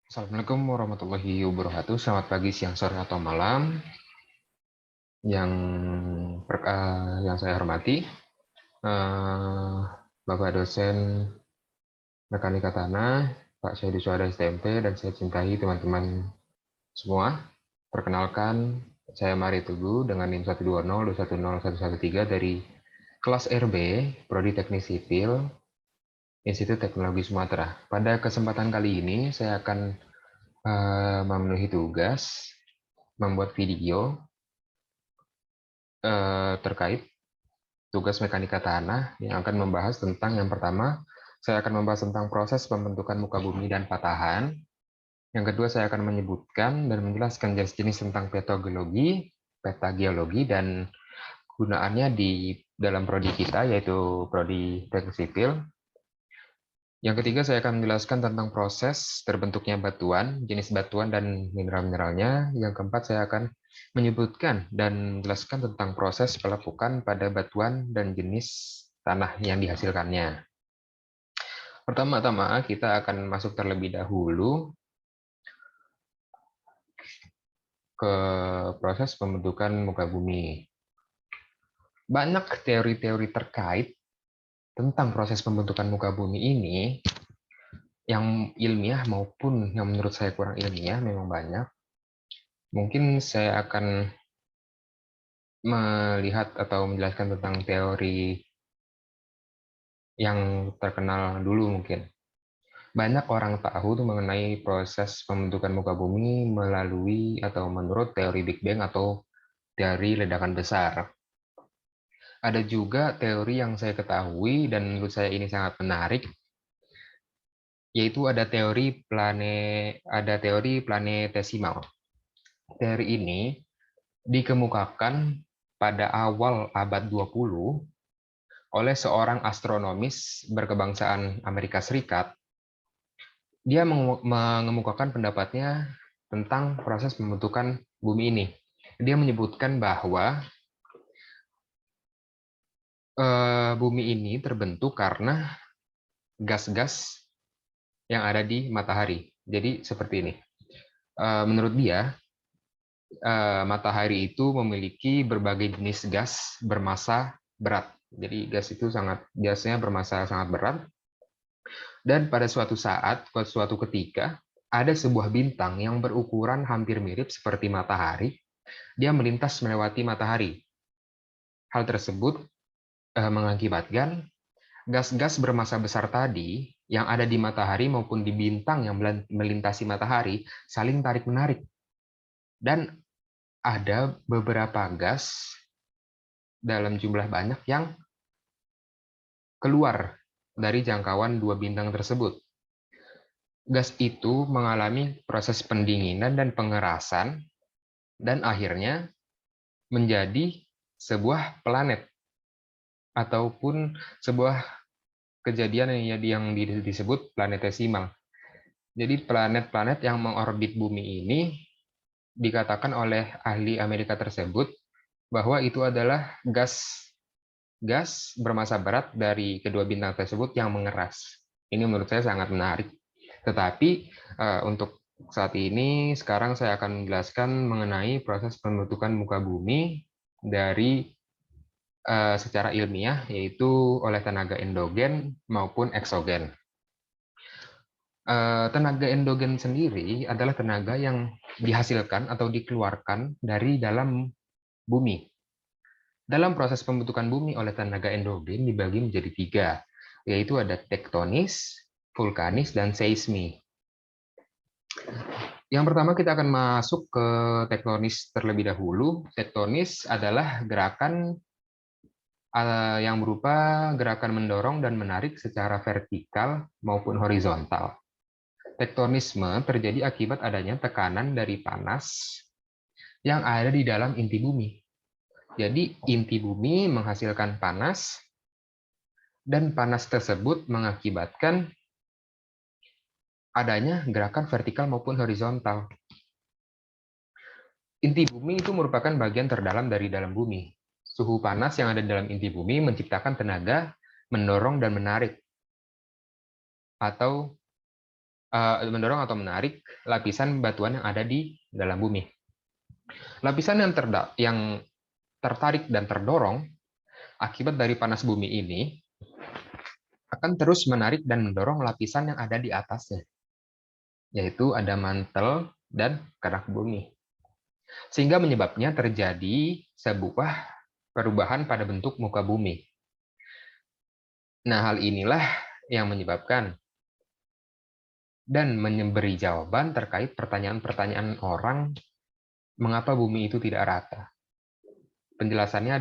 Assalamualaikum warahmatullahi wabarakatuh. Selamat pagi, siang, sore, atau malam. Yang yang saya hormati, eh, Bapak dosen Mekanika Tanah, Pak Syahdi Suhada STMP, dan saya cintai teman-teman semua. Perkenalkan, saya Mari Teguh dengan NIM 120210113 dari kelas RB, Prodi Teknik Sipil, Institut Teknologi Sumatera. Pada kesempatan kali ini, saya akan memenuhi tugas membuat video terkait tugas mekanika tanah yang akan membahas tentang yang pertama, saya akan membahas tentang proses pembentukan muka bumi dan patahan. Yang kedua, saya akan menyebutkan dan menjelaskan jenis-jenis tentang petageologi, petageologi, dan gunaannya di dalam prodi kita, yaitu prodi teknik sipil. Yang ketiga, saya akan menjelaskan tentang proses terbentuknya batuan, jenis batuan, dan mineral-mineralnya. Yang keempat, saya akan menyebutkan dan menjelaskan tentang proses pelepukan pada batuan dan jenis tanah yang dihasilkannya. Pertama-tama, kita akan masuk terlebih dahulu ke proses pembentukan muka bumi. Banyak teori-teori terkait tentang proses pembentukan muka bumi ini, yang ilmiah maupun yang menurut saya kurang ilmiah, memang banyak. Mungkin saya akan melihat atau menjelaskan tentang teori yang terkenal dulu mungkin. Banyak orang tahu tuh mengenai proses pembentukan muka bumi melalui atau menurut teori Big Bang atau dari ledakan besar. Ada juga teori yang saya ketahui dan menurut saya ini sangat menarik, yaitu ada teori planetesimal. Teori ini dikemukakan pada awal abad 20 oleh seorang astronomis berkebangsaan Amerika Serikat. Dia mengemukakan pendapatnya tentang proses pembentukan bumi ini. Dia menyebutkan bahwa bumi ini terbentuk karena gas-gas yang ada di matahari. Jadi seperti ini. Menurut dia, matahari itu memiliki berbagai jenis gas bermassa berat. Jadi gas itu biasanya bermassa sangat berat. Dan pada suatu ketika, ada sebuah bintang yang berukuran hampir mirip seperti matahari. Dia melintas melewati matahari. Hal tersebut mengakibatkan gas-gas bermassa besar tadi yang ada di matahari maupun di bintang yang melintasi matahari saling tarik-menarik. Dan ada beberapa gas dalam jumlah banyak yang keluar dari jangkauan dua bintang tersebut. Gas itu mengalami proses pendinginan dan pengerasan dan akhirnya menjadi sebuah planet ataupun sebuah kejadian yang disebut planetesimal. Jadi planet-planet yang mengorbit bumi ini dikatakan oleh ahli Amerika tersebut bahwa itu adalah gas bermassa berat dari kedua bintang tersebut yang mengeras. Ini menurut saya sangat menarik. Tetapi untuk saat ini, sekarang saya akan menjelaskan mengenai proses pembentukan muka bumi dari secara ilmiah, yaitu oleh tenaga endogen maupun eksogen. Tenaga endogen sendiri adalah tenaga yang dihasilkan atau dikeluarkan dari dalam bumi. Dalam proses pembentukan bumi oleh tenaga endogen dibagi menjadi tiga, yaitu ada tektonis, vulkanis, dan seismi. Yang pertama kita akan masuk ke tektonis terlebih dahulu. Tektonis adalah gerakan yang berupa gerakan mendorong dan menarik secara vertikal maupun horizontal. Tektonisme terjadi akibat adanya tekanan dari panas yang ada di dalam inti bumi. Jadi inti bumi menghasilkan panas, dan panas tersebut mengakibatkan adanya gerakan vertikal maupun horizontal. Inti bumi itu merupakan bagian terdalam dari dalam bumi. Suhu panas yang ada dalam inti bumi menciptakan tenaga mendorong dan menarik, atau mendorong atau menarik lapisan batuan yang ada di dalam bumi. Lapisan yang tertarik dan terdorong akibat dari panas bumi ini akan terus menarik dan mendorong lapisan yang ada di atasnya, yaitu ada mantel dan kerak bumi. Sehingga menyebabnya terjadi sebuah perubahan pada bentuk muka bumi. Nah, hal inilah yang menyebabkan dan memberi jawaban terkait pertanyaan-pertanyaan orang mengapa bumi itu tidak rata. Penjelasannya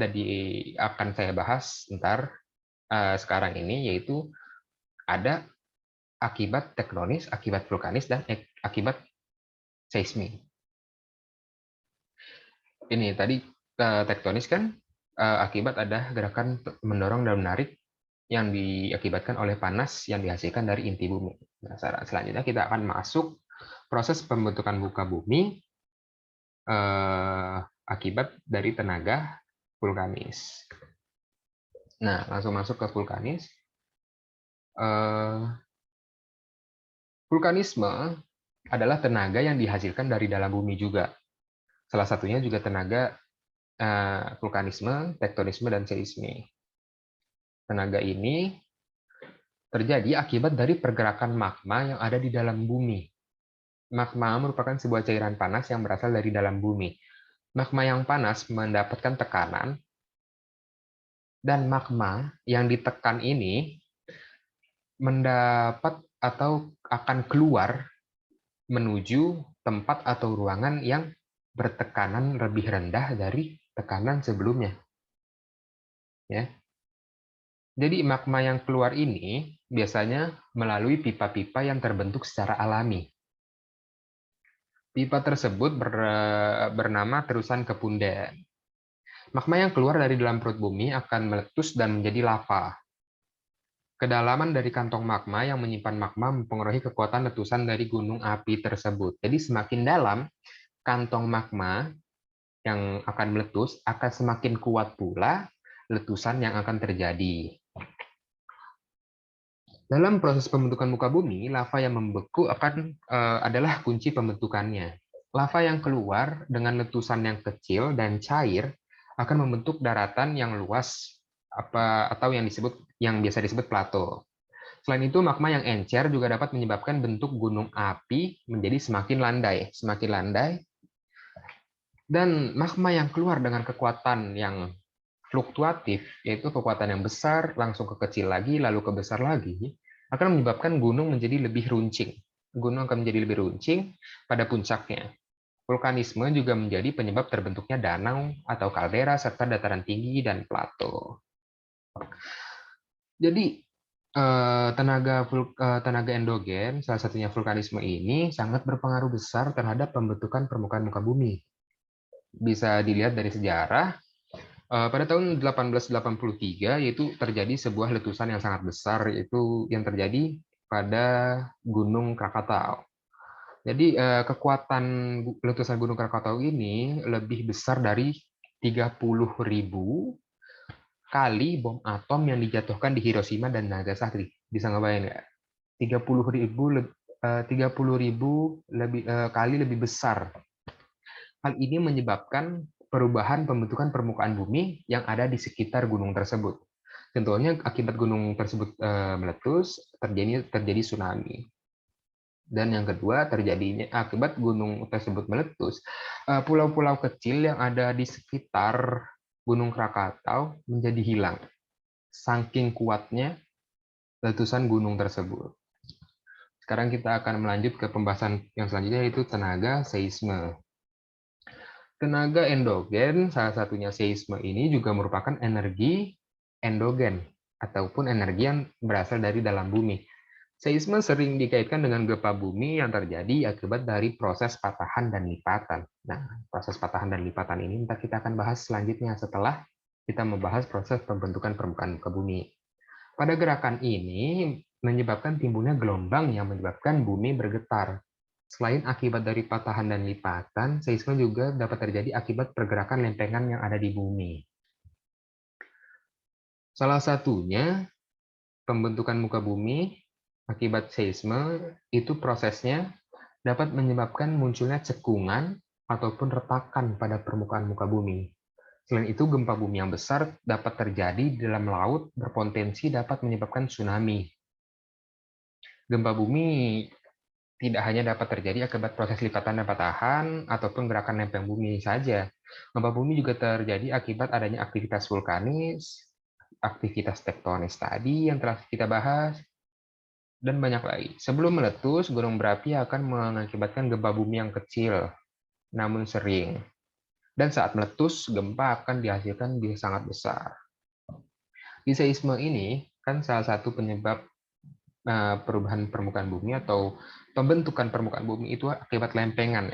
akan saya bahas sekarang ini, yaitu ada akibat tektonis, akibat vulkanis, dan akibat seismik. Ini tadi tektonis kan akibat ada gerakan mendorong dan menarik yang diakibatkan oleh panas yang dihasilkan dari inti bumi. Nah, selanjutnya kita akan masuk proses pembentukan muka bumi akibat dari tenaga vulkanis. Nah, langsung masuk ke vulkanis. Vulkanisme adalah tenaga yang dihasilkan dari dalam bumi juga. Salah satunya juga tenaga vulkanisme, tektonisme, dan seismik. Tenaga ini terjadi akibat dari pergerakan magma yang ada di dalam bumi. Magma merupakan sebuah cairan panas yang berasal dari dalam bumi. Magma yang panas mendapatkan tekanan, dan magma yang ditekan ini mendapat atau akan keluar menuju tempat atau ruangan yang bertekanan lebih rendah dari tekanan sebelumnya. Ya. Jadi magma yang keluar ini biasanya melalui pipa-pipa yang terbentuk secara alami. Pipa tersebut bernama terusan kepundan. Magma yang keluar dari dalam perut bumi akan meletus dan menjadi lava. Kedalaman dari kantong magma yang menyimpan magma mempengaruhi kekuatan letusan dari gunung api tersebut. Jadi semakin dalam kantong magma yang akan meletus, akan semakin kuat pula letusan yang akan terjadi. Dalam proses pembentukan muka bumi, lava yang membeku adalah kunci pembentukannya. Lava yang keluar dengan letusan yang kecil dan cair akan membentuk daratan yang luas atau yang biasa disebut plato. Selain itu, magma yang encer juga dapat menyebabkan bentuk gunung api menjadi semakin landai, dan magma yang keluar dengan kekuatan yang fluktuatif, yaitu kekuatan yang besar, langsung ke kecil lagi, lalu ke besar lagi, akan menyebabkan gunung menjadi lebih runcing. Gunung akan menjadi lebih runcing pada puncaknya. Vulkanisme juga menjadi penyebab terbentuknya danau atau kaldera, serta dataran tinggi dan plato. Jadi, tenaga endogen, salah satunya vulkanisme ini, sangat berpengaruh besar terhadap pembentukan permukaan muka bumi. Bisa dilihat dari sejarah, pada tahun 1883 yaitu terjadi sebuah letusan yang sangat besar, yaitu yang terjadi pada Gunung Krakatau. Jadi kekuatan letusan Gunung Krakatau ini lebih besar dari 30.000 kali bom atom yang dijatuhkan di Hiroshima dan Nagasaki. Bisa ngebayang nggak? 30.000 kali lebih besar. Hal ini menyebabkan perubahan pembentukan permukaan bumi yang ada di sekitar gunung tersebut. Contohnya akibat gunung tersebut meletus, terjadi tsunami. Dan yang kedua, akibat gunung tersebut meletus, pulau-pulau kecil yang ada di sekitar Gunung Krakatau menjadi hilang, saking kuatnya letusan gunung tersebut. Sekarang kita akan melanjut ke pembahasan yang selanjutnya, yaitu tenaga seisme. Tenaga endogen, salah satunya seisme ini juga merupakan energi endogen, ataupun energi yang berasal dari dalam bumi. Seisme sering dikaitkan dengan gempa bumi yang terjadi akibat dari proses patahan dan lipatan. Nah, proses patahan dan lipatan ini kita akan bahas selanjutnya setelah kita membahas proses pembentukan permukaan muka bumi. Pada gerakan ini menyebabkan timbulnya gelombang yang menyebabkan bumi bergetar. Selain akibat dari patahan dan lipatan, seisme juga dapat terjadi akibat pergerakan lempengan yang ada di bumi. Salah satunya pembentukan muka bumi Akibat seisme itu prosesnya dapat menyebabkan munculnya cekungan ataupun retakan pada permukaan muka bumi. Selain itu, gempa bumi yang besar dapat terjadi di dalam laut, berpotensi dapat menyebabkan tsunami. Gempa bumi tidak hanya dapat terjadi akibat proses lipatan dan patahan ataupun gerakan lempeng bumi saja. Gempa bumi juga terjadi akibat adanya aktivitas vulkanis, aktivitas tektonis tadi yang telah kita bahas, dan banyak lagi. Sebelum meletus, gunung berapi akan mengakibatkan gempa bumi yang kecil, namun sering. Dan saat meletus, gempa akan dihasilkan bisa sangat besar. Di seisme ini, kan salah satu penyebab perubahan permukaan bumi atau pembentukan permukaan bumi itu akibat lempengan.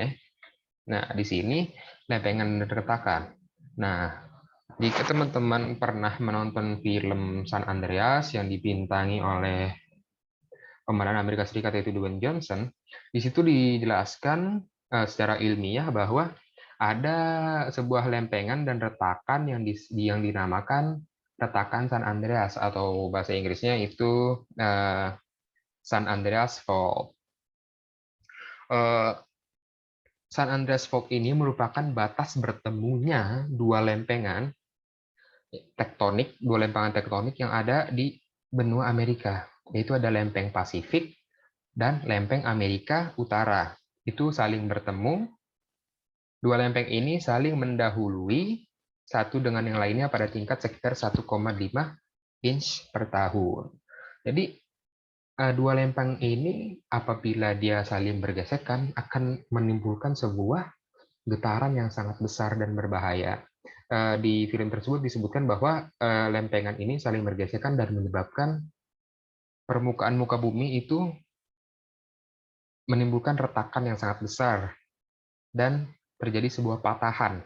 Nah, di sini lempengan dan retakan. Nah, jika teman-teman pernah menonton film San Andreas yang dibintangi oleh pemeran Amerika Serikat yaitu Dwayne Johnson, di situ dijelaskan secara ilmiah bahwa ada sebuah lempengan dan retakan yang dinamakan retakan San Andreas atau bahasa Inggrisnya itu San Andreas Fault. San Andreas Fault ini merupakan batas bertemunya dua lempengan tektonik yang ada di benua Amerika, yaitu ada lempeng Pasifik dan lempeng Amerika Utara. Itu saling bertemu. Dua lempeng ini saling mendahului satu dengan yang lainnya pada tingkat sekitar 1,5 inch per tahun. Jadi dua lempeng ini apabila dia saling bergesekan akan menimbulkan sebuah getaran yang sangat besar dan berbahaya. Di film tersebut disebutkan bahwa lempengan ini saling bergesekan dan menyebabkan permukaan muka bumi itu menimbulkan retakan yang sangat besar dan terjadi sebuah patahan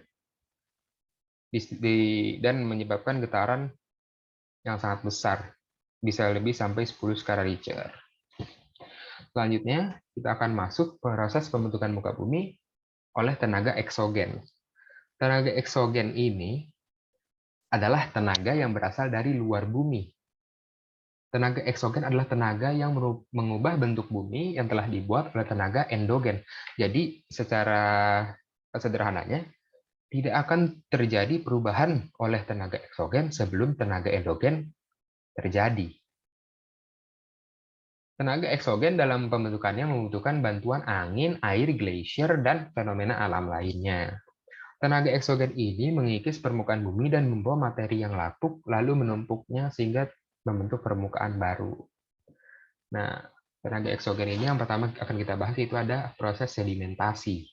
dan menyebabkan getaran yang sangat besar, bisa lebih sampai 10 skala Richter. Selanjutnya, kita akan masuk proses pembentukan muka bumi oleh tenaga eksogen. Tenaga eksogen ini adalah tenaga yang berasal dari luar bumi. Tenaga eksogen adalah tenaga yang mengubah bentuk bumi yang telah dibuat oleh tenaga endogen. Jadi, secara sederhananya, tidak akan terjadi perubahan oleh tenaga eksogen sebelum tenaga endogen terjadi. Tenaga eksogen dalam pembentukannya membutuhkan bantuan angin, air, glasier, dan fenomena alam lainnya. Tenaga eksogen ini mengikis permukaan bumi dan membawa materi yang lapuk, lalu menumpuknya sehingga membentuk permukaan baru. Nah, tenaga eksogen ini yang pertama akan kita bahas itu ada proses sedimentasi.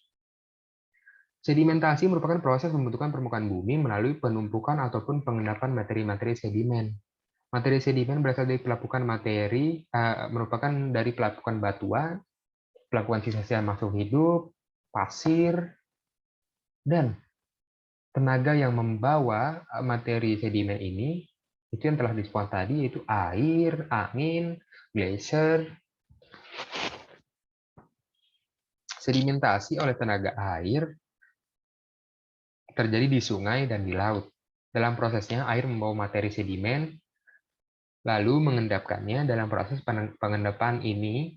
Sedimentasi merupakan proses pembentukan permukaan bumi melalui penumpukan ataupun pengendapan materi-materi sedimen. Materi sedimen berasal dari pelapukan materi, merupakan dari pelapukan batuan, pelapukan sisa-sisa makhluk hidup, pasir, dan tenaga yang membawa materi sedimen ini itu yang telah disebut tadi, yaitu air, angin, glacier. Sedimentasi oleh tenaga air terjadi di sungai dan di laut. Dalam prosesnya, air membawa materi sedimen, lalu mengendapkannya. Dalam proses pengendapan ini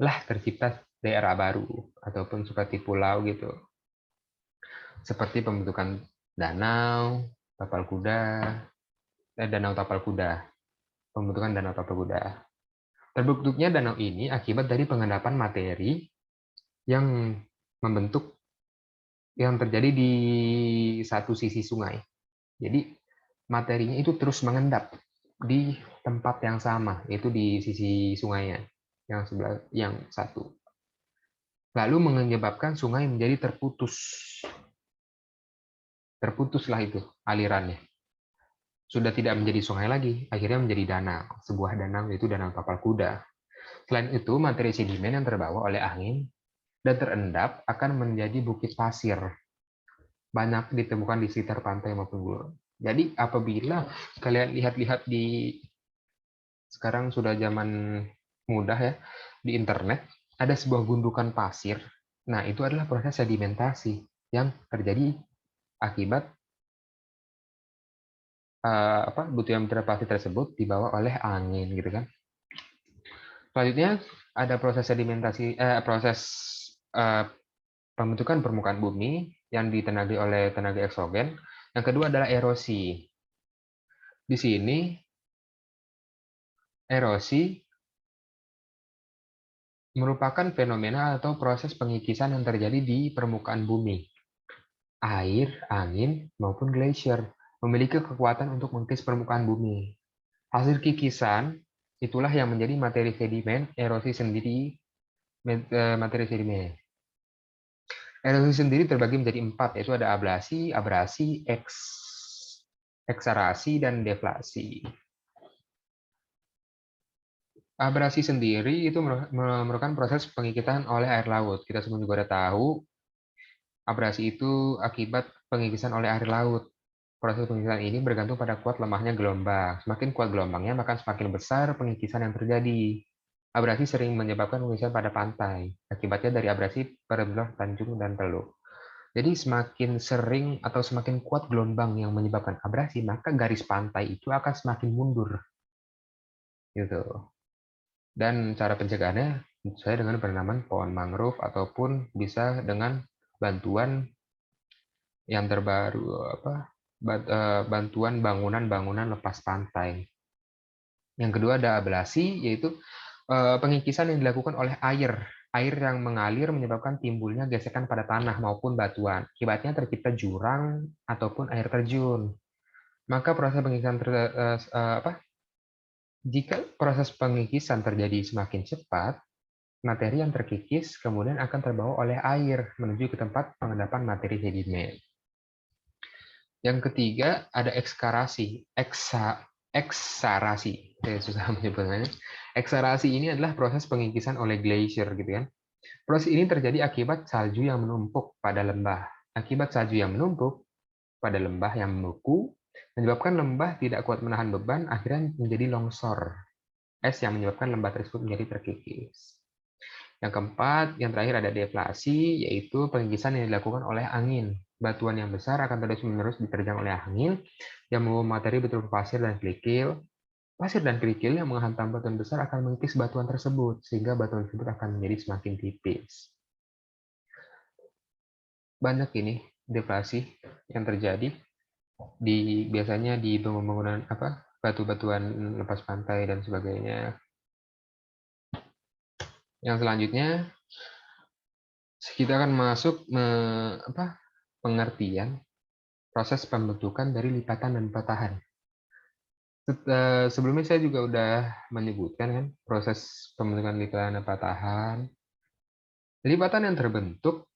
lah tercipta daerah baru ataupun seperti pulau gitu. Seperti pembentukan danau, tapal kuda, danau tapal kuda. Pembentukan danau tapal kuda. Terbentuknya danau ini akibat dari pengendapan materi yang membentuk yang terjadi di satu sisi sungai. Jadi materinya itu terus mengendap di tempat yang sama, yaitu di sisi sungainya yang sebelah yang satu. Lalu menyebabkan sungai menjadi terputus. Terputuslah itu alirannya. Sudah tidak menjadi sungai lagi, akhirnya menjadi danau. Sebuah danau yaitu Danau Tapal Kuda. Selain itu, materi sedimen yang terbawa oleh angin dan terendap akan menjadi bukit pasir. Banyak ditemukan di sekitar pantai maupun gurun. Jadi apabila kalian lihat-lihat di sekarang sudah zaman mudah ya, di internet ada sebuah gundukan pasir. Nah, itu adalah proses sedimentasi yang terjadi akibat butiran pasir tersebut dibawa oleh angin gitu kan. Selanjutnya ada proses sedimentasi, proses pembentukan permukaan bumi yang ditenagi oleh tenaga eksogen. Yang kedua adalah erosi. Di sini erosi merupakan fenomena atau proses pengikisan yang terjadi di permukaan bumi. Air, angin, maupun glacier memiliki kekuatan untuk mengikis permukaan bumi. Hasil kikisan itulah yang menjadi materi sedimen. Erosi sendiri materi sedimen. Erosi sendiri terbagi menjadi 4, yaitu ada ablasi, abrasi, eksarasi, dan deflasi. Abrasi sendiri itu merupakan proses pengikisan oleh air laut. Kita semua juga udah tahu, abrasi itu akibat pengikisan oleh air laut. Proses pengikisan ini bergantung pada kuat lemahnya gelombang. Semakin kuat gelombangnya, maka semakin besar pengikisan yang terjadi. Abrasi sering menyebabkan pengikisan pada pantai. Akibatnya dari abrasi berbelah Tanjung dan Teluk. Jadi semakin sering atau semakin kuat gelombang yang menyebabkan abrasi, maka garis pantai itu akan semakin mundur. Gitu. Dan cara pencegahannya saya dengan penanaman pohon mangrove ataupun bisa dengan bantuan yang terbaru bantuan bangunan lepas pantai. Yang kedua ada ablasi, yaitu pengikisan yang dilakukan oleh air. Air yang mengalir menyebabkan timbulnya gesekan pada tanah maupun batuan. Akibatnya tercipta jurang ataupun air terjun. Maka proses pengikisan jika proses pengikisan terjadi semakin cepat, materi yang terkikis kemudian akan terbawa oleh air menuju ke tempat pengendapan materi sedimen. Yang ketiga ada ekskarasi, eksarasi. Saya susah menyebutnya. Eksarasi ini adalah proses pengikisan oleh glacier, gitu kan. Proses ini terjadi akibat salju yang menumpuk pada lembah. Akibat salju yang menumpuk pada lembah yang membeku menyebabkan lembah tidak kuat menahan beban, akhirnya menjadi longsor. Es yang menyebabkan lembah tersebut menjadi terkikis. Yang keempat, yang terakhir ada deflasi, yaitu pengikisan yang dilakukan oleh angin. Batuan yang besar akan terus-menerus diterjang oleh angin yang membawa materi berupa pasir dan kerikil. Pasir dan kerikil yang menghantam batuan besar akan mengikis batuan tersebut, sehingga batuan tersebut akan menjadi semakin tipis. Banyak ini deflasi yang terjadi biasanya di pembangunan batu-batuan lepas pantai dan sebagainya. Yang selanjutnya kita akan masuk pengertian proses pembentukan dari lipatan dan patahan. Sebelumnya saya juga udah menyebutkan kan proses pembentukan lipatan dan patahan. Lipatan yang terbentuk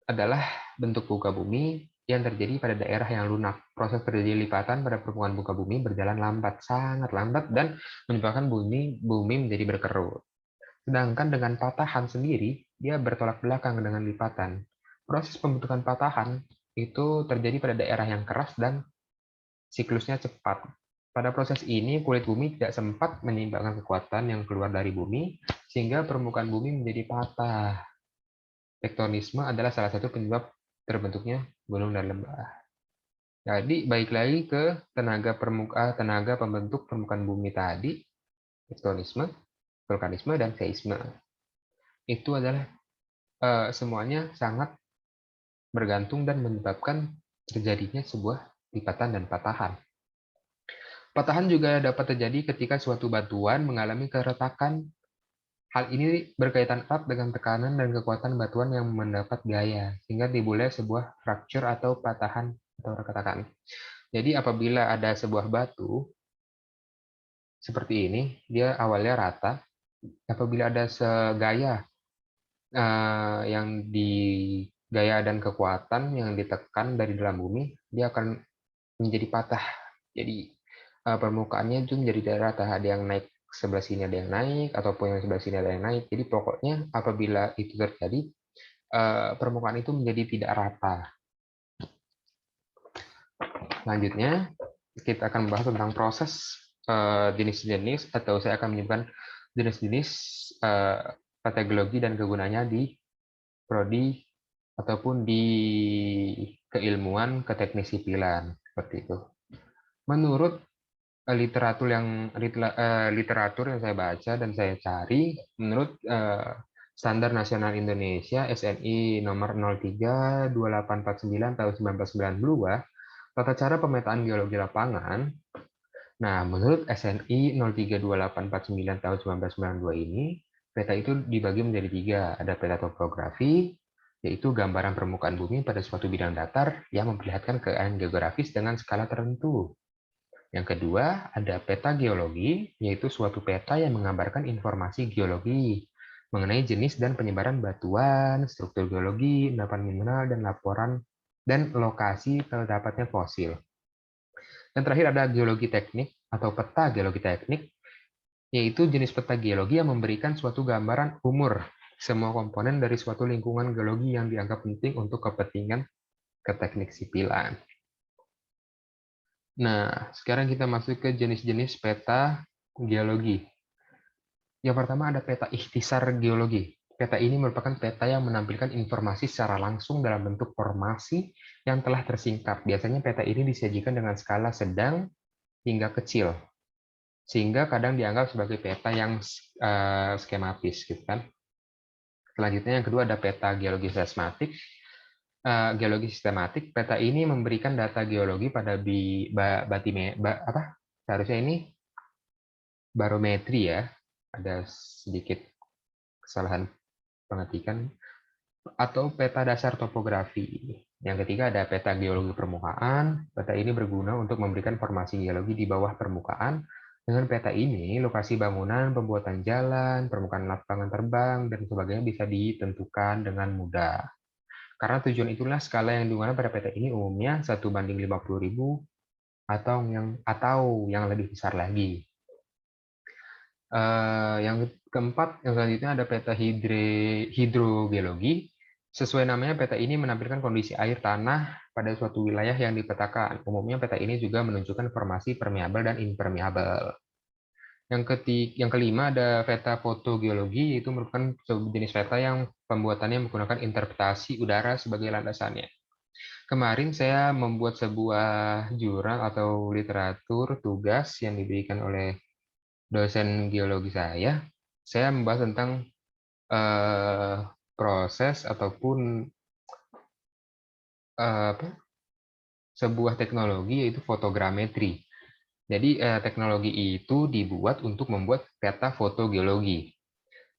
adalah bentuk muka bumi yang terjadi pada daerah yang lunak. Proses terjadi lipatan pada permukaan muka bumi berjalan lambat, sangat lambat, dan menyebabkan bumi menjadi berkerut. Sedangkan dengan patahan sendiri, dia bertolak belakang dengan lipatan. Proses pembentukan patahan itu terjadi pada daerah yang keras dan siklusnya cepat. Pada proses ini, kulit bumi tidak sempat menyeimbangkan kekuatan yang keluar dari bumi, sehingga permukaan bumi menjadi patah. Tektonisme adalah salah satu penyebab terbentuknya gunung dan lembah. Jadi, balik lagi ke tenaga pembentuk permukaan bumi tadi, tektonisme, vulkanisme, dan seisme. Itu adalah semuanya sangat bergantung dan menyebabkan terjadinya sebuah lipatan dan patahan. Patahan juga dapat terjadi ketika suatu batuan mengalami keretakan. Hal ini berkaitan erat dengan tekanan dan kekuatan batuan yang mendapat gaya, sehingga timbulnya sebuah fracture atau patahan atau retakan. Jadi apabila ada sebuah batu seperti ini, dia awalnya rata. Apabila ada segaya yang di gaya dan kekuatan yang ditekan dari dalam bumi, dia akan menjadi patah. Jadi permukaannya itu menjadi tidak rata, ada yang naik sebelah sini, ada yang naik, ataupun yang sebelah sini ada yang naik. Jadi pokoknya apabila itu terjadi, permukaan itu menjadi tidak rata. Selanjutnya kita akan membahas tentang proses jenis-jenis, atau saya akan menyebutkan jenis-jenis kategori dan kegunaannya di prodi ataupun di keilmuan keteknik sipilan, seperti itu. Menurut literatur yang saya baca dan saya cari, menurut Standar Nasional Indonesia SNI nomor 032849 tahun 1992, tata cara pemetaan geologi lapangan. Nah, menurut SNI 032849 tahun 1992 ini, peta itu dibagi menjadi 3. Ada peta topografi, yaitu gambaran permukaan bumi pada suatu bidang datar yang memperlihatkan keadaan geografis dengan skala tertentu. Yang kedua, ada peta geologi, yaitu suatu peta yang menggambarkan informasi geologi mengenai jenis dan penyebaran batuan, struktur geologi, endapan mineral, dan laporan dan lokasi terdapatnya fosil. Yang terakhir ada geologi teknik atau peta geologi teknik, yaitu jenis peta geologi yang memberikan suatu gambaran umur semua komponen dari suatu lingkungan geologi yang dianggap penting untuk kepentingan keteknik sipilan. Nah, sekarang kita masuk ke jenis-jenis peta geologi. Yang pertama ada peta ikhtisar geologi. Peta ini merupakan peta yang menampilkan informasi secara langsung dalam bentuk formasi yang telah tersingkap. Biasanya peta ini disajikan dengan skala sedang hingga kecil, sehingga kadang dianggap sebagai peta yang skematis, gitu kan. Selanjutnya yang kedua ada peta geologi sistematik. Geologi sistematik, peta ini memberikan data geologi pada seharusnya ini barometri ya, ada sedikit kesalahan pengetikan, atau peta dasar topografi. Yang ketiga ada peta geologi permukaan. Peta ini berguna untuk memberikan informasi geologi di bawah permukaan. Dengan peta ini, lokasi bangunan, pembuatan jalan, permukaan lapangan terbang, dan sebagainya bisa ditentukan dengan mudah. Karena tujuan itulah skala yang digunakan pada peta ini umumnya 1:50.000 atau yang lebih besar lagi. Yang keempat, yang selanjutnya ada peta hidrogeologi. Sesuai namanya, peta ini menampilkan kondisi air tanah pada suatu wilayah yang dipetakan. Umumnya peta ini juga menunjukkan formasi permeabel dan impermeabel. Yang kelima ada peta fotogeologi, yaitu merupakan jenis peta yang pembuatannya menggunakan interpretasi udara sebagai landasannya. Kemarin saya membuat sebuah jurnal atau literatur tugas yang diberikan oleh dosen geologi saya. Saya membahas tentang proses ataupun sebuah teknologi, yaitu fotogrametri. Jadi teknologi itu dibuat untuk membuat peta fotogeologi.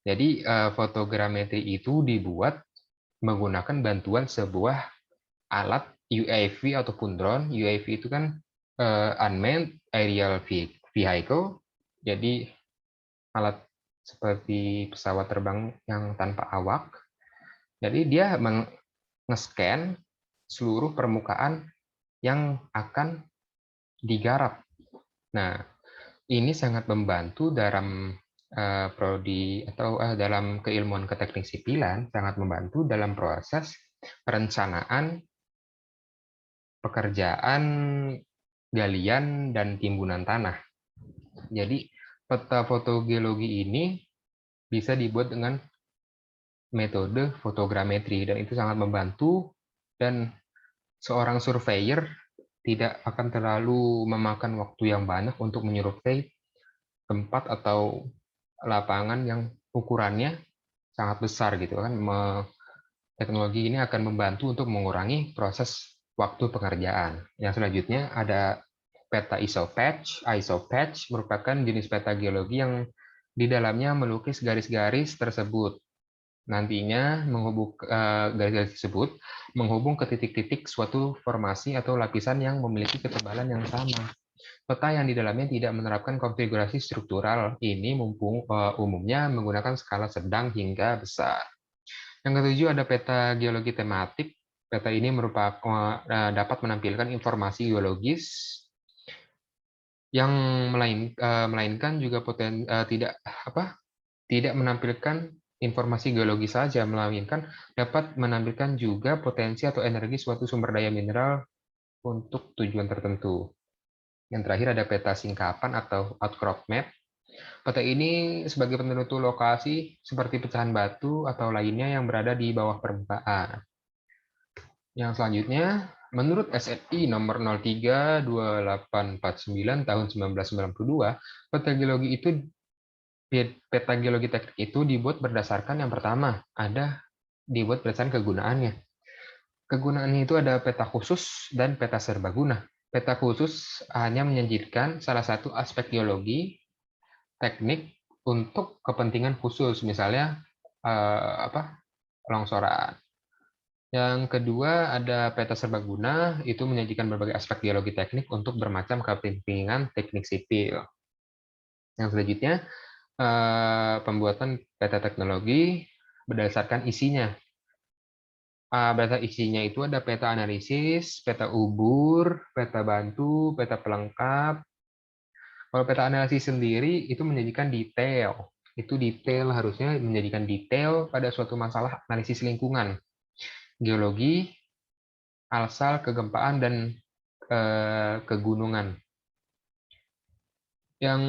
Jadi fotogrametri itu dibuat menggunakan bantuan sebuah alat UAV ataupun drone. UAV itu kan unmanned aerial vehicle. Jadi alat seperti pesawat terbang yang tanpa awak. Jadi dia nge-scan seluruh permukaan yang akan digarap. Nah, ini sangat membantu dalam prodi atau dalam keilmuan keteknik sipilan, sangat membantu dalam proses perencanaan pekerjaan galian dan timbunan tanah. Jadi peta fotogeologi ini bisa dibuat dengan metode fotogrametri dan itu sangat membantu, dan seorang surveyor tidak akan terlalu memakan waktu yang banyak untuk menyurvei tempat atau lapangan yang ukurannya sangat besar gitu kan. Teknologi ini akan membantu untuk mengurangi proses waktu pekerjaan. Yang selanjutnya ada peta isopatch. Isopatch merupakan jenis peta geologi yang di dalamnya melukis garis-garis tersebut. Nantinya garis-garis tersebut menghubung ke titik-titik suatu formasi atau lapisan yang memiliki ketebalan yang sama. Peta yang di dalamnya tidak menerapkan konfigurasi struktural ini umumnya menggunakan skala sedang hingga besar. Yang ketujuh ada peta geologi tematik. Peta ini dapat menampilkan informasi geologis yang melainkan juga tidak menampilkan informasi geologi saja, melainkan dapat menampilkan juga potensi atau energi suatu sumber daya mineral untuk tujuan tertentu. Yang terakhir ada peta singkapan atau outcrop map. Peta ini sebagai penentu lokasi seperti pecahan batu atau lainnya yang berada di bawah permukaan. Yang selanjutnya Menurut SNI nomor 032849 tahun 1992, peta geologi itu peta geologi teknik itu dibuat berdasarkan yang pertama, dibuat berdasarkan kegunaannya. Kegunaannya itu ada peta khusus dan peta serbaguna. Peta khusus hanya menyajikan salah satu aspek geologi teknik untuk kepentingan khusus, misalnya longsoran. Yang kedua ada peta serbaguna, itu menyajikan berbagai aspek geologi teknik untuk bermacam kepentingan teknik sipil. Yang selanjutnya pembuatan peta teknologi berdasarkan isinya. Data isinya itu ada peta analisis, peta ubur, peta bantu, peta pelengkap. Kalau peta analisis sendiri itu menyajikan detail. Itu detail harusnya menjadikan detail pada suatu masalah analisis lingkungan, geologi, alsal, kegempaan, dan kegunungan. Yang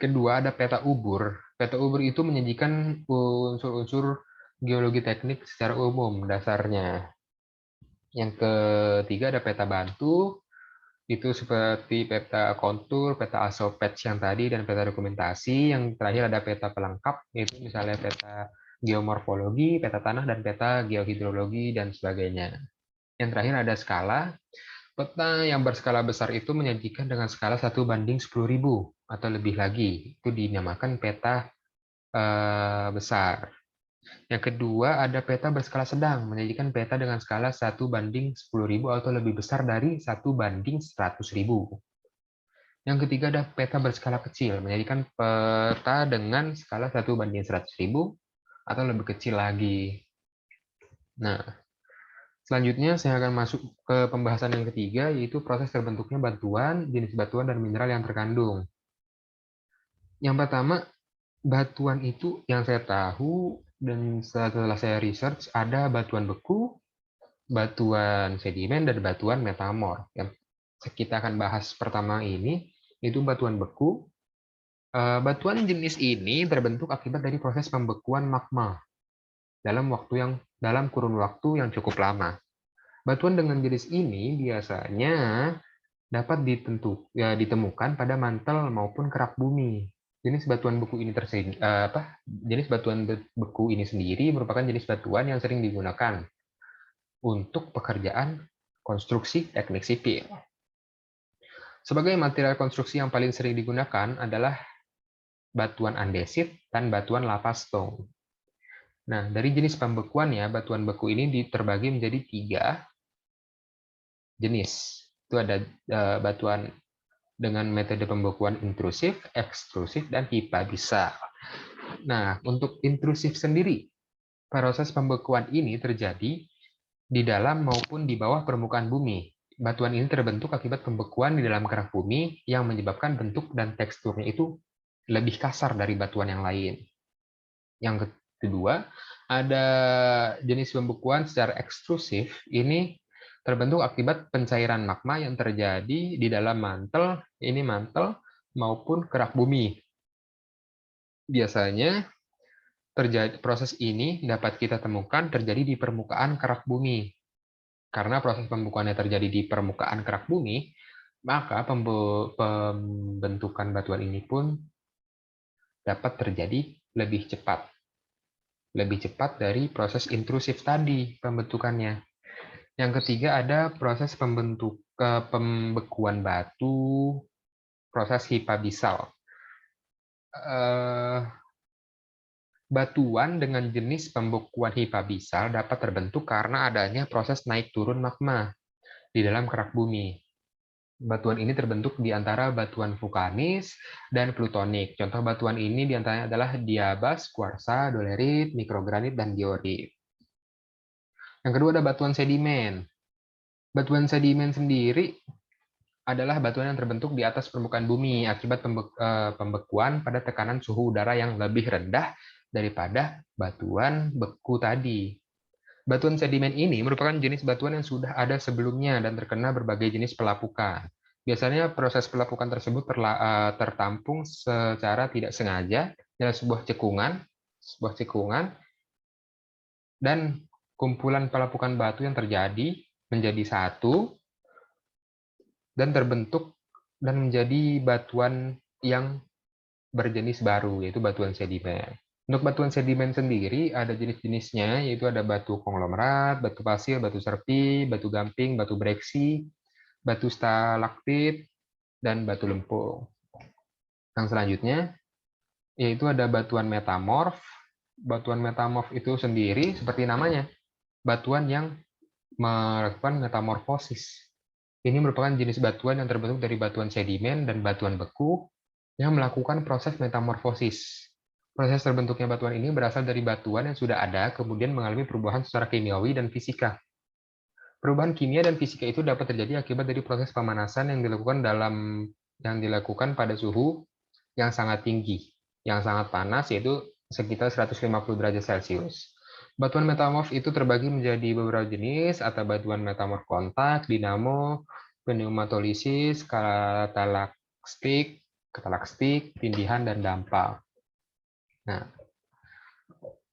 kedua ada peta ubur. Peta ubur itu menyajikan unsur-unsur geologi teknik secara umum dasarnya. Yang ketiga ada peta bantu, itu seperti peta kontur, peta ASOPETS yang tadi, dan peta dokumentasi. Yang terakhir ada peta pelengkap, yaitu misalnya peta geomorfologi, peta tanah, dan peta geohidrologi, dan sebagainya. Yang terakhir ada skala. Peta yang berskala besar itu menyajikan dengan skala 1:10.000 atau lebih lagi. Itu dinamakan peta besar. Yang kedua ada peta berskala sedang, menyajikan peta dengan skala 1:10.000 atau lebih besar dari 1:100.000. Yang ketiga ada peta berskala kecil, menyajikan peta dengan skala 1:100.000 atau lebih kecil lagi. Nah, selanjutnya saya akan masuk ke pembahasan yang ketiga, yaitu proses terbentuknya batuan, jenis batuan, dan mineral yang terkandung. Yang pertama, batuan itu yang saya tahu dan setelah saya research, ada batuan beku, batuan sedimen, dan batuan metamor. Yang kita akan bahas pertama ini, itu batuan beku. Batuan jenis ini terbentuk akibat dari proses pembekuan magma dalam kurun waktu yang cukup lama. Batuan dengan jenis ini biasanya dapat ditemukan pada mantel maupun kerak bumi. Jenis batuan beku ini sendiri merupakan jenis batuan yang sering digunakan untuk pekerjaan konstruksi teknik sipil. Sebagai material konstruksi yang paling sering digunakan adalah batuan andesit dan batuan lava stone. Nah, dari jenis pembekuannya, batuan beku ini terbagi menjadi 3 jenis. Itu ada batuan dengan metode pembekuan intrusif, ekstrusif, dan hipabisal. Nah, untuk intrusif sendiri, proses pembekuan ini terjadi di dalam maupun di bawah permukaan bumi. Batuan ini terbentuk akibat pembekuan di dalam kerak bumi yang menyebabkan bentuk dan teksturnya itu lebih kasar dari batuan yang lain. Yang kedua, ada jenis pembekuan secara ekstrusif. Ini terbentuk akibat pencairan magma yang terjadi di dalam mantel maupun kerak bumi. Biasanya proses ini dapat kita temukan terjadi di permukaan kerak bumi. Karena proses pembekuannya terjadi di permukaan kerak bumi, maka pembentukan batuan ini pun dapat terjadi lebih cepat. Lebih cepat dari proses intrusif tadi pembentukannya. Yang ketiga ada proses pembekuan batu, proses hipabisal. Batuan dengan jenis pembekuan hipabisal dapat terbentuk karena adanya proses naik turun magma di dalam kerak bumi. Batuan ini terbentuk di antara batuan vulkanis dan plutonik. Contoh batuan ini diantaranya adalah diabas, kuarsa, dolerit, mikrogranit, dan diorit. Yang kedua ada batuan sedimen. Batuan sedimen sendiri adalah batuan yang terbentuk di atas permukaan bumi akibat pembekuan pada tekanan suhu udara yang lebih rendah daripada batuan beku tadi. Batuan sedimen ini merupakan jenis batuan yang sudah ada sebelumnya dan terkena berbagai jenis pelapukan. Biasanya proses pelapukan tersebut tertampung secara tidak sengaja dalam sebuah cekungan, dan kumpulan pelapukan batu yang terjadi menjadi satu dan terbentuk dan menjadi batuan yang berjenis baru, yaitu batuan sedimen. Untuk batuan sedimen sendiri ada jenis-jenisnya, yaitu ada batu konglomerat, batu pasir, batu serpi, batu gamping, batu breksi, batu stalaktit, dan batu lempung. Yang selanjutnya yaitu ada batuan metamorf. Batuan metamorf itu sendiri seperti namanya, batuan yang melakukan metamorfosis. Ini merupakan jenis batuan yang terbentuk dari batuan sedimen dan batuan beku yang melakukan proses metamorfosis. Proses terbentuknya batuan ini berasal dari batuan yang sudah ada, kemudian mengalami perubahan secara kimiawi dan fisika. Perubahan kimia dan fisika itu dapat terjadi akibat dari proses pemanasan yang dilakukan pada suhu yang sangat tinggi, yang sangat panas, yaitu sekitar 150 derajat Celcius. Batuan metamorf itu terbagi menjadi beberapa jenis, atau batuan metamorf kontak, dinamo, pneumatolisis, katalakstik, tindihan, dan dampal. Nah,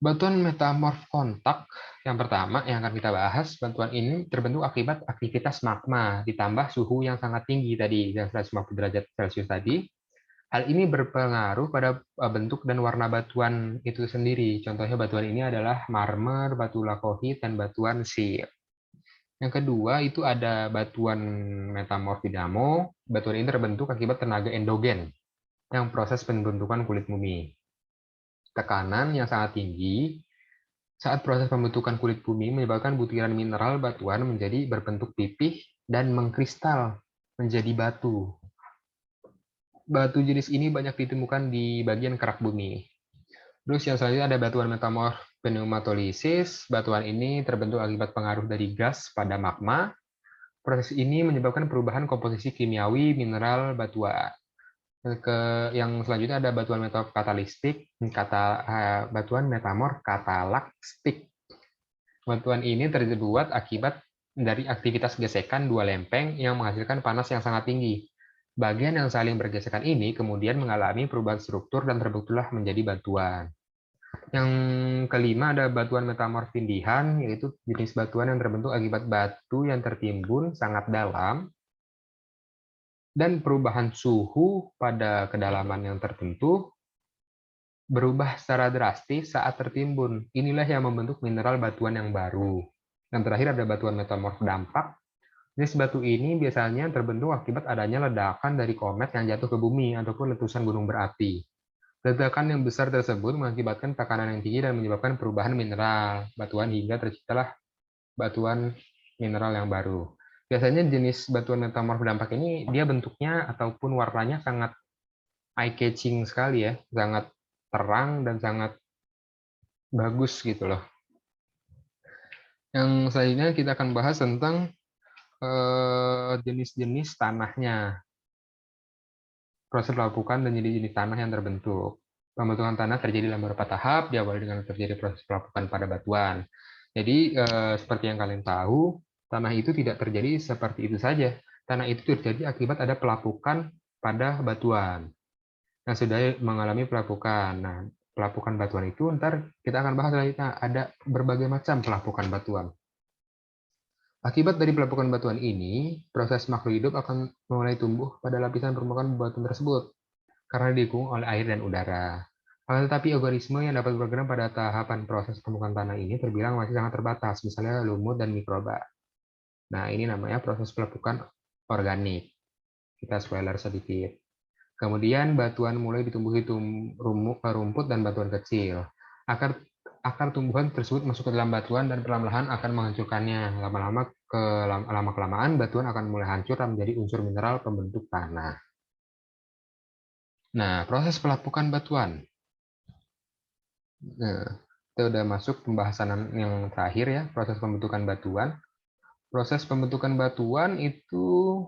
batuan metamorf kontak yang pertama yang akan kita bahas, batuan ini terbentuk akibat aktivitas magma ditambah suhu yang sangat tinggi tadi, yang 150 derajat Celcius tadi. Hal ini berpengaruh pada bentuk dan warna batuan itu sendiri. Contohnya batuan ini adalah marmer, batu lakohit, dan batuan sir. Yang kedua itu ada batuan metamorf dinamo. Batuan ini terbentuk akibat tenaga endogen yang proses pembentukan kulit bumi. Tekanan yang sangat tinggi saat proses pembentukan kulit bumi menyebabkan butiran mineral batuan menjadi berbentuk pipih dan mengkristal menjadi batu. Batu jenis ini banyak ditemukan di bagian kerak bumi. Terus yang selanjutnya ada batuan metamorf pneumatolisis. Batuan ini terbentuk akibat pengaruh dari gas pada magma. Proses ini menyebabkan perubahan komposisi kimiawi mineral batuan. Yang selanjutnya ada batuan metamorf katalistik, batuan metamorf katalakstik. Batuan ini terbuat akibat dari aktivitas gesekan dua lempeng yang menghasilkan panas yang sangat tinggi. Bagian yang saling bergesekan ini kemudian mengalami perubahan struktur dan terbentuklah menjadi batuan. Yang kelima ada batuan metamorf tindihan, yaitu jenis batuan yang terbentuk akibat batu yang tertimbun sangat dalam dan perubahan suhu pada kedalaman yang tertentu berubah secara drastis saat tertimbun. Inilah yang membentuk mineral batuan yang baru. Yang terakhir ada batuan metamorf dampak. Jenis batu ini biasanya terbentuk akibat adanya ledakan dari komet yang jatuh ke bumi ataupun letusan gunung berapi. Ledakan yang besar tersebut mengakibatkan tekanan yang tinggi dan menyebabkan perubahan mineral batuan hingga terciptalah batuan mineral yang baru. Biasanya jenis batuan metamorf dampak ini dia bentuknya ataupun warnanya sangat eye-catching sekali ya, sangat terang dan sangat bagus gitu loh. Yang selanjutnya kita akan bahas tentang jenis-jenis tanahnya, proses pelapukan dan jenis-jenis tanah yang terbentuk. Pembentukan tanah terjadi dalam beberapa tahap, diawali dengan terjadi proses pelapukan pada batuan. Jadi, seperti yang kalian tahu, tanah itu tidak terjadi seperti itu saja. Tanah itu terjadi akibat ada pelapukan pada batuan yang sudah mengalami pelapukan. Nah, pelapukan batuan itu ntar kita akan bahas selanjutnya. Ada berbagai macam pelapukan batuan. Akibat dari pelapukan batuan ini, proses makhluk hidup akan mulai tumbuh pada lapisan permukaan batuan tersebut karena didukung oleh air dan udara. Akan tetapi organisme yang dapat bergerak pada tahapan proses permukaan tanah ini terbilang masih sangat terbatas, misalnya lumut dan mikroba. Nah, ini namanya proses pelapukan organik. Kita spoiler sedikit. Kemudian batuan mulai ditumbuhi rumput dan batuan kecil. Akar tumbuhan tersebut masuk ke dalam batuan dan perlahan-lahan akan menghancurkannya. Lama-kelamaan batuan akan mulai hancur dan menjadi unsur mineral pembentuk tanah. Nah, proses pelapukan batuan. Nah, kita udah masuk pembahasan yang terakhir ya, proses pembentukan batuan. Proses pembentukan batuan itu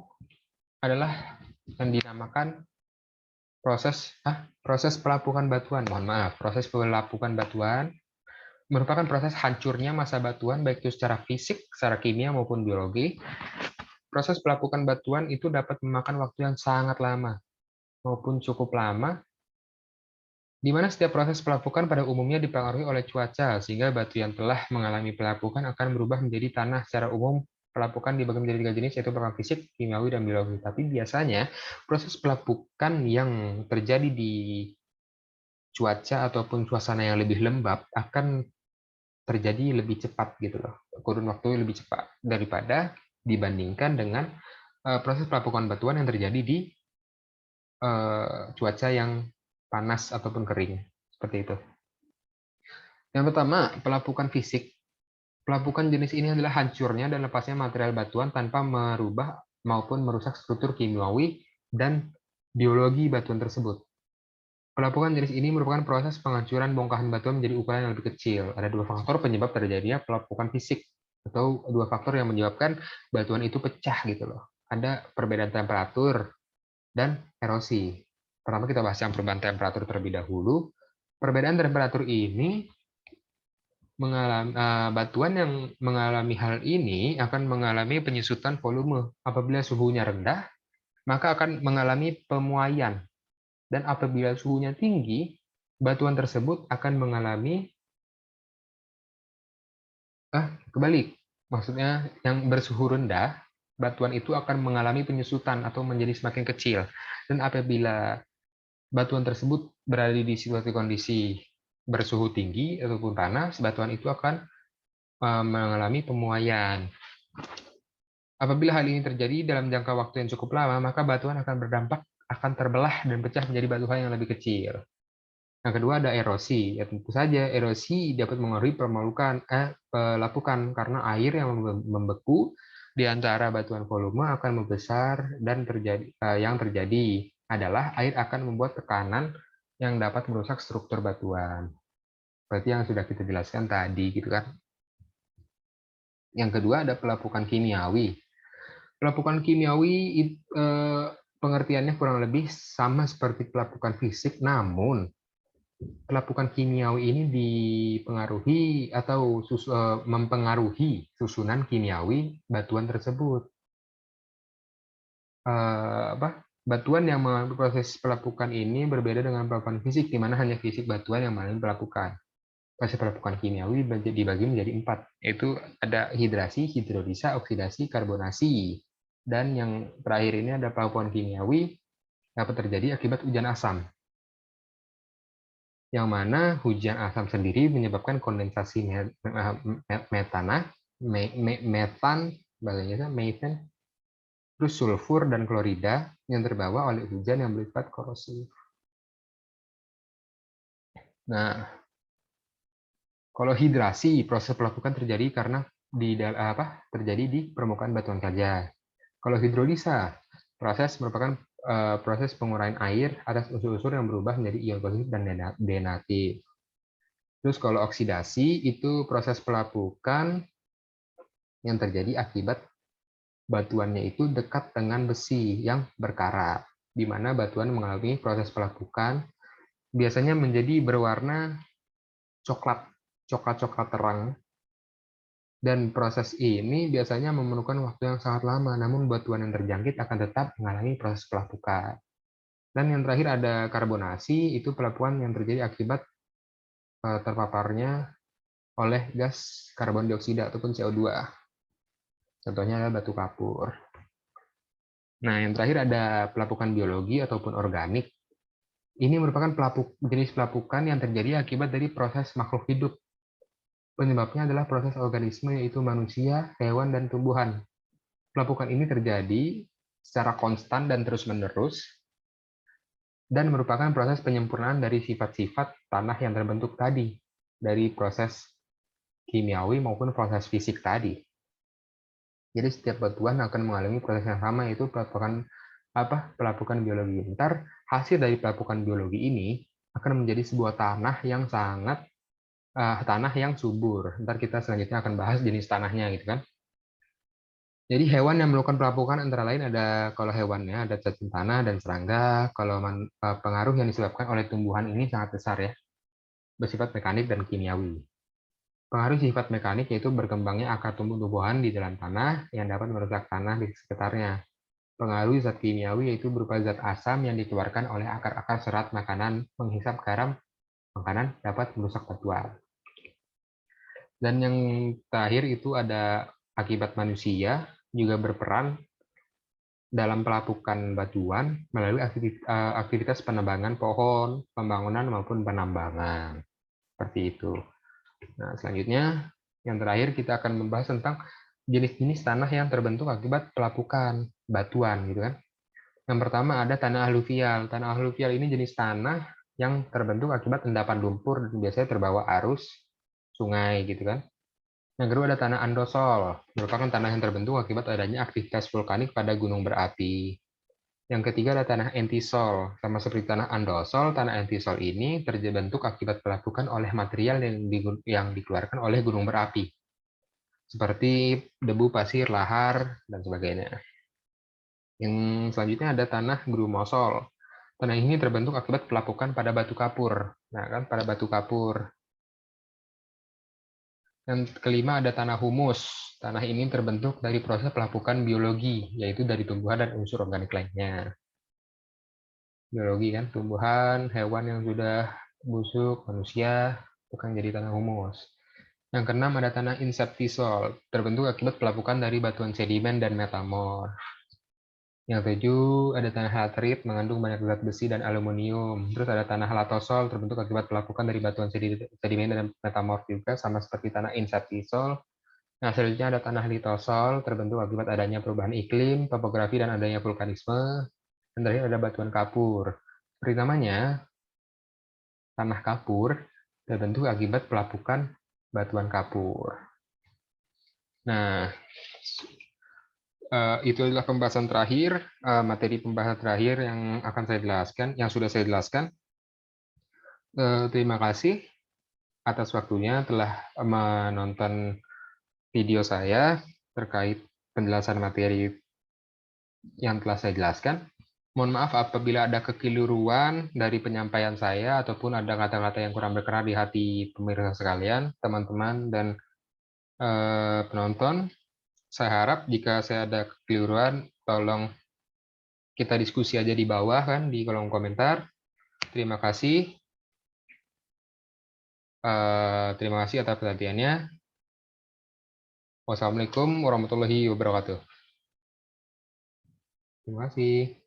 adalah yang dinamakan proses pelapukan batuan. Mohon maaf, proses pelapukan batuan merupakan proses hancurnya massa batuan baik itu secara fisik, secara kimia maupun biologi. Proses pelapukan batuan itu dapat memakan waktu yang sangat lama maupun cukup lama, di mana setiap proses pelapukan pada umumnya dipengaruhi oleh cuaca, sehingga batu yang telah mengalami pelapukan akan berubah menjadi tanah secara umum Pelapukan dibagi menjadi 3 jenis, yaitu pelapukan fisik, kimiawi, dan biologi. Tapi biasanya proses pelapukan yang terjadi di cuaca ataupun suasana yang lebih lembab akan terjadi lebih cepat gitu loh. Kurun waktu lebih cepat daripada dibandingkan dengan proses pelapukan batuan yang terjadi di cuaca yang panas ataupun kering. Seperti itu. Yang pertama, pelapukan fisik. Pelapukan jenis ini adalah hancurnya dan lepasnya material batuan tanpa merubah maupun merusak struktur kimiawi dan biologi batuan tersebut. Pelapukan jenis ini merupakan proses penghancuran bongkahan batuan menjadi ukuran yang lebih kecil. Ada dua faktor penyebab terjadinya pelapukan fisik, atau dua faktor yang menyebabkan batuan itu pecah gitu loh. Ada perbedaan temperatur dan erosi. Pertama kita bahas yang perubahan temperatur terlebih dahulu. Perbedaan temperatur ini batuan yang mengalami hal ini akan mengalami penyusutan volume. Apabila suhunya rendah, maka akan mengalami pemuaian. Dan apabila suhunya tinggi, batuan tersebut akan mengalami kebalik. Maksudnya yang bersuhu rendah, batuan itu akan mengalami penyusutan atau menjadi semakin kecil. Dan apabila batuan tersebut berada di situasi kondisi bersuhu tinggi ataupun panas, batuan itu akan mengalami pemuaian. Apabila hal ini terjadi dalam jangka waktu yang cukup lama, maka batuan akan terbelah dan pecah menjadi batuan yang lebih kecil. Yang kedua ada erosi. Ya tentu saja erosi dapat mengaruhi pelapukan karena air yang membeku di antara batuan volume akan membesar dan yang terjadi adalah air akan membuat tekanan yang dapat merusak struktur batuan. Seperti yang sudah kita jelaskan tadi gitu kan. Yang kedua ada pelapukan kimiawi. Pelapukan kimiawi pengertiannya kurang lebih sama seperti pelapukan fisik, namun pelapukan kimiawi ini dipengaruhi atau mempengaruhi susunan kimiawi batuan tersebut. Batuan yang mengalami proses pelapukan ini berbeda dengan pelapukan fisik, di mana hanya fisik batuan yang mengalami pelapukan. Proses pelapukan kimiawi dibagi menjadi 4, yaitu ada hidrasi, hidrolisa, oksidasi, karbonasi. Dan yang terakhir ini ada pelapukan kimiawi dapat terjadi akibat hujan asam. Yang mana hujan asam sendiri menyebabkan kondensasi metan, terus sulfur dan klorida yang terbawa oleh hujan yang bersifat korosif. Nah, kalau hidrasi, proses pelapukan terjadi karena terjadi di permukaan batuan saja. Kalau hidrolisa, merupakan proses penguraian air atas unsur-unsur yang berubah menjadi ion positif dan denatif. Terus kalau oksidasi itu proses pelapukan yang terjadi akibat batuannya itu dekat dengan besi yang berkarat, di mana batuan mengalami proses pelapukan biasanya menjadi berwarna coklat terang. Dan proses ini biasanya memerlukan waktu yang sangat lama, namun batuan yang terjangkit akan tetap mengalami proses pelapukan. Dan yang terakhir ada karbonasi, itu pelapukan yang terjadi akibat terpaparnya oleh gas karbon dioksida ataupun CO2. Contohnya adalah batu kapur. Nah, yang terakhir ada pelapukan biologi ataupun organik. Ini merupakan jenis pelapukan yang terjadi akibat dari proses makhluk hidup. Penyebabnya adalah proses organisme yaitu manusia, hewan, dan tumbuhan. Pelapukan ini terjadi secara konstan dan terus-menerus dan merupakan proses penyempurnaan dari sifat-sifat tanah yang terbentuk tadi dari proses kimiawi maupun proses fisik tadi. Jadi setiap batuan akan mengalami proses yang sama, yaitu pelapukan biologi. Ntar hasil dari pelapukan biologi ini akan menjadi sebuah tanah yang subur. Ntar kita selanjutnya akan bahas jenis tanahnya gitu kan. Jadi hewan yang melakukan pelapukan antara lain kalau hewannya ada cacing tanah dan serangga. Kalau pengaruh yang disebabkan oleh tumbuhan ini sangat besar ya, bersifat mekanik dan kimiawi. Pengaruh sifat mekanik yaitu berkembangnya akar tumbuh-tumbuhan di dalam tanah yang dapat merusak tanah di sekitarnya. Pengaruh zat kimiawi yaitu berupa zat asam yang dikeluarkan oleh akar-akar serat makanan. Menghisap garam makanan dapat merusak batuan. Dan yang terakhir itu ada akibat manusia juga berperan dalam pelapukan batuan melalui aktivitas penebangan pohon, pembangunan maupun penambangan. Seperti itu. Nah, selanjutnya yang terakhir kita akan membahas tentang jenis-jenis tanah yang terbentuk akibat pelapukan batuan gitu kan. Yang pertama ada tanah aluvial. Tanah aluvial ini jenis tanah yang terbentuk akibat endapan lumpur dan biasanya terbawa arus sungai gitu kan. Yang kedua ada tanah andosol, merupakan tanah yang terbentuk akibat adanya aktivitas vulkanik pada gunung berapi. Yang ketiga ada tanah entisol. Sama seperti tanah andosol, tanah entisol ini terbentuk akibat pelapukan oleh material yang dikeluarkan oleh gunung berapi, seperti debu, pasir, lahar, dan sebagainya. Yang selanjutnya ada tanah grumosol. Tanah ini terbentuk akibat pelapukan pada batu kapur. Nah, kan pada batu kapur. Yang kelima ada tanah humus. Tanah ini terbentuk dari proses pelapukan biologi, yaitu dari tumbuhan dan unsur organik lainnya. Biologi kan, tumbuhan, hewan yang sudah busuk, manusia, itu kan jadi tanah humus. Yang keenam ada tanah inseptisol, terbentuk akibat pelapukan dari batuan sedimen dan metamorf. Yang ketujuh ada tanah laterit mengandung banyak zat besi dan aluminium. Terus ada tanah latosol terbentuk akibat pelapukan dari batuan sedimen dan metamorf juga, sama seperti tanah inseptisol. Nah, selanjutnya ada tanah litosol terbentuk akibat adanya perubahan iklim, topografi, dan adanya vulkanisme. Dan terakhir ada batuan kapur. Seperti namanya, tanah kapur terbentuk akibat pelapukan batuan kapur. Nah, itu adalah pembahasan terakhir, materi pembahasan terakhir yang akan saya jelaskan, yang sudah saya jelaskan. Terima kasih atas waktunya telah menonton video saya terkait penjelasan materi yang telah saya jelaskan. Mohon maaf apabila ada kekeliruan dari penyampaian saya ataupun ada kata-kata yang kurang berkenan di hati pemirsa sekalian, teman-teman dan penonton. Saya harap jika saya ada kekeliruan, tolong kita diskusi aja di bawah kan, di kolom komentar. Terima kasih. Terima kasih atas perhatiannya. Wassalamualaikum warahmatullahi wabarakatuh. Terima kasih.